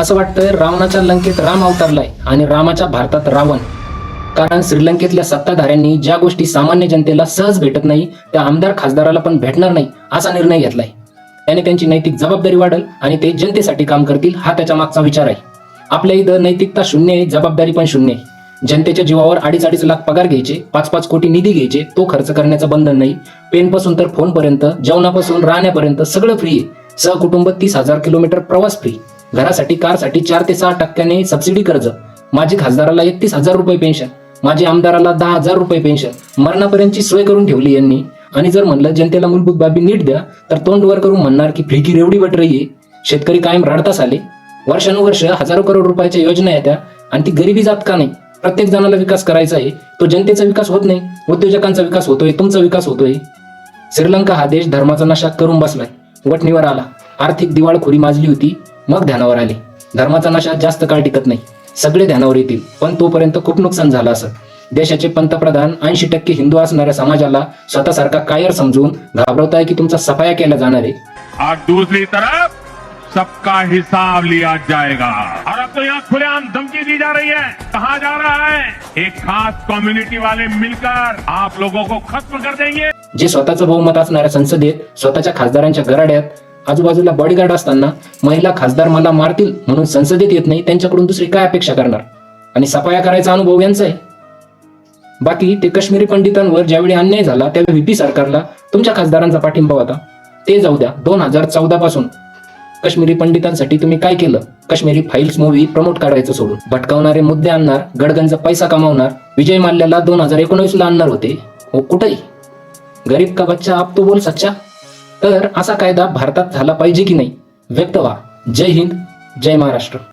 असं वाटतं रावणाच्या लंकेत राम अवतरलाय आणि रामाच्या भारतात रावण. कारण श्रीलंकेतल्या सत्ताधाऱ्यांनी ज्या गोष्टी सामान्य जनतेला सहज भेटत नाही त्या आमदार खासदाराला पण भेटणार नाही असा निर्णय घेतलाय. त्याने त्यांची नैतिक जबाबदारी वाढेल आणि ते जनतेसाठी काम करतील हा त्याच्या मागचा विचार आहे. आपल्या इथं नैतिकता शून्य आहे, जबाबदारी पण शून्य आहे. जनतेच्या जीवावर 2.5 लाख पगार घ्यायचे, 5 कोटी निधी घ्यायचे, तो खर्च करण्याचं बंधन नाही. पेनपासून तर फोनपर्यंत, जेवणापासून राहण्यापर्यंत सगळं फ्री आहे. सहकुटुंब 30,000 किलोमीटर प्रवास फ्री. घरासाठी कारसाठी 4 ते 6 टक्क्याने सबसिडी कर्ज. माझी खासदाराला 31,000 रुपये पेन्शन, माझी आमदाराला 10,000 रुपये पेन्शन. मरणापर्यंतची सोय करून ठेवली यांनी. आणि जर म्हणलं जनतेला मूलभूत बाबी नीट द्या तर तोंड वर करून म्हणणार की फ्री की रेवडी बट रही आहे. शेतकरी कायम रडताच आले. वर्षानुवर्ष हजारो करोड रुपयाच्या योजना येत्या आणि ती गरिबी जात का नाही? प्रत्येक जणाला विकास करायचा आहे, तो जनतेचा विकास होत नाही. उद्योजकांचा विकास होतोय, तुमचा विकास होतोय. श्रीलंका हा देश धर्माचा नशा करून बसलाय. वटणीवर आला, आर्थिक दिवाळखोरी माजली होती, मग ध्यानावर आली. धर्माचा नशा जास्त काळ टिकत नाही. सगळे ध्यानावर येतील पण तोपर्यंत खूप नुकसान झालं असं. देशाचे पंतप्रधान 80% हिंदू असणाऱ्या समाजाला स्वतःसारखा कायर समजून घाबरवताय की तुमचा सफाया केला जाणार आहे. और दूसरी तरफ सबका हिसाब लिया जाएगा। और अब तो यहाँ खुलेआम धमकी दी जा रही है, कहा जा रहा है एक खास कम्युनिटी वाले मिलकर आप लोगों को खत्म कर देंगे। जे स्वतःचं बहुमत असणाऱ्या संसदेत स्वतःच्या खासदारांच्या गराड्यात आजूबाजूला बॉडीगार्ड असताना महिला खासदार मला मारतील म्हणून संसदेत येत नाही, त्यांच्याकडून दुसरी काय अपेक्षा करणार? आणि सफाया करायचा अनुभव यांचा आहे. बाकी ते काश्मीरी पंडितांवर ज्यावेळी अन्याय झाला त्यावेळी व्हीपी सरकारला तुमच्या खासदारांचा पाठिंबा होता. ते जाऊ द्या, 2014 पासून काश्मीरी पंडितांसाठी तुम्ही काय केलं? काश्मीरी फाईल्स मूव्ही प्रमोट करायचं सोडून भटकावणारे मुद्दे आणणार, गडगंज पैसा कमावणार. विजय माल्याला 2019 ला आणणार होते. हो कुठेही गरीब का बच्चा आप तो बोल सच्चा. तर असा कायदा भारतात झाला पाहिजे की नाही? व्यक्त व्हा. जय हिंद, जय महाराष्ट्र.